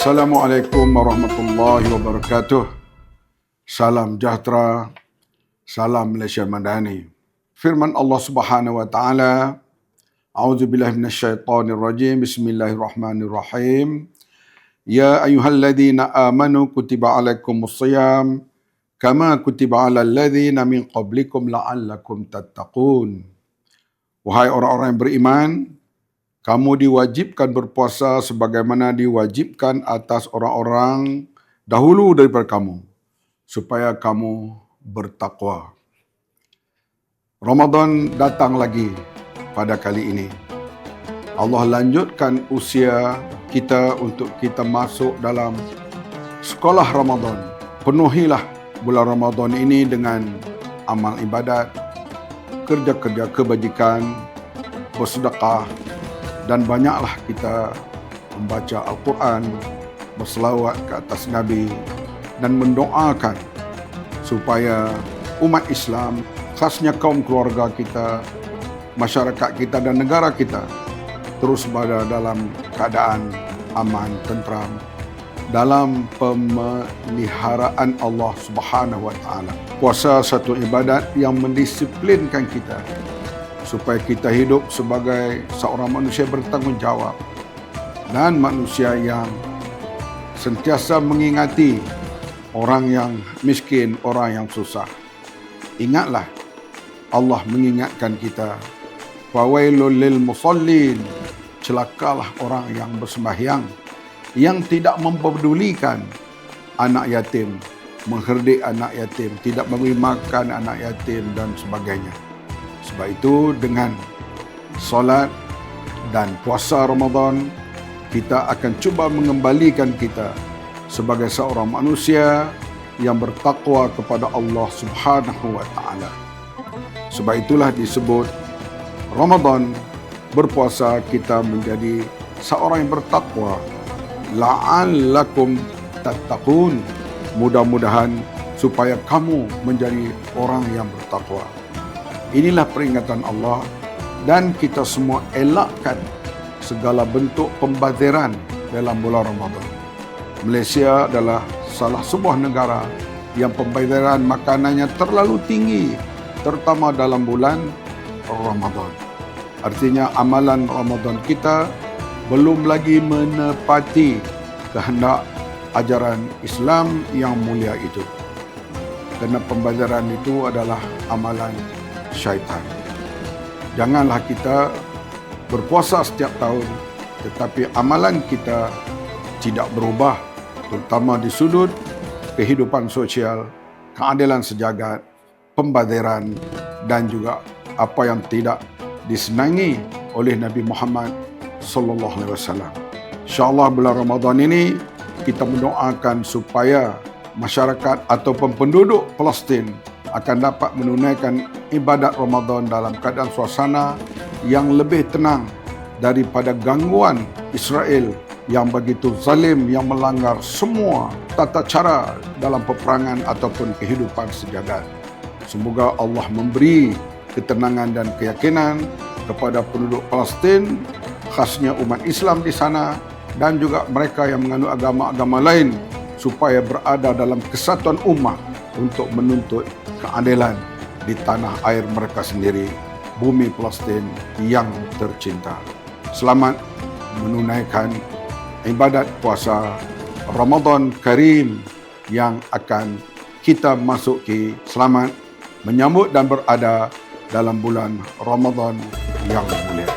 Assalamualaikum warahmatullahi wabarakatuh. Salam sejahtera, salam Malaysia Madani. Firman Allah Subhanahu wa taala, A'udzubillahi minasyaitonir rajim. Bismillahirrahmanirrahim. Ya ayyuhalladzina amanu kutiba alaikumus shiyam kama kutiba alal ladzina min qablikum la'allakum tattaqun. Wahai orang-orang yang beriman, kamu diwajibkan berpuasa sebagaimana diwajibkan atas orang-orang dahulu daripada kamu, supaya kamu bertakwa. Ramadan datang lagi pada kali ini. Allah lanjutkan usia kita untuk kita masuk dalam sekolah Ramadan. Penuhilah bulan Ramadan ini dengan amal ibadat, kerja-kerja kebajikan, bersedekah, dan banyaklah kita membaca Al-Quran, berselawat ke atas Nabi, dan mendoakan supaya umat Islam, khasnya kaum keluarga kita, masyarakat kita dan negara kita terus berada dalam keadaan aman, tentram, dalam pemeliharaan Allah Subhanahu wa taala. Puasa satu ibadat yang mendisiplinkan kita supaya kita hidup sebagai seorang manusia bertanggungjawab dan manusia yang sentiasa mengingati orang yang miskin, orang yang susah. Ingatlah, Allah mengingatkan kita, fawailul lil musallin, celakalah orang yang bersembahyang, yang tidak mempedulikan anak yatim, mengherdik anak yatim, tidak memberi makan anak yatim dan sebagainya. Sebab itu dengan solat dan puasa Ramadan, kita akan cuba mengembalikan kita sebagai seorang manusia yang bertakwa kepada Allah Subhanahu wa taala. Sebab itulah disebut Ramadan, berpuasa kita menjadi seorang yang bertakwa. La'allakum tattaqun, mudah-mudahan supaya kamu menjadi orang yang bertakwa. Inilah peringatan Allah, dan kita semua elakkan segala bentuk pembaziran dalam bulan Ramadan. Malaysia adalah salah sebuah negara yang pembaziran makanannya terlalu tinggi, terutama dalam bulan Ramadan. Artinya amalan Ramadan kita belum lagi menepati kehendak ajaran Islam yang mulia itu. Kerana pembaziran itu adalah amalan syaitan. Janganlah kita berpuasa setiap tahun tetapi amalan kita tidak berubah, terutama di sudut kehidupan sosial, keadilan sejagat, pembaziran, dan juga apa yang tidak disenangi oleh Nabi Muhammad sallallahu alaihi wasallam. Insya-Allah bulan Ramadan ini kita mendoakan supaya masyarakat ataupun penduduk Palestin akan dapat menunaikan ibadat Ramadan dalam keadaan suasana yang lebih tenang daripada gangguan Israel yang begitu zalim, yang melanggar semua tata cara dalam peperangan ataupun kehidupan sejagat. Semoga Allah memberi ketenangan dan keyakinan kepada penduduk Palestin, khasnya umat Islam di sana, dan juga mereka yang menganut agama-agama lain, supaya berada dalam kesatuan ummah untuk menuntut keadilan di tanah air mereka sendiri, bumi Palestin yang tercinta. Selamat menunaikan ibadat puasa Ramadan Karim yang akan kita masuki. Selamat menyambut dan berada dalam bulan Ramadan yang mulia.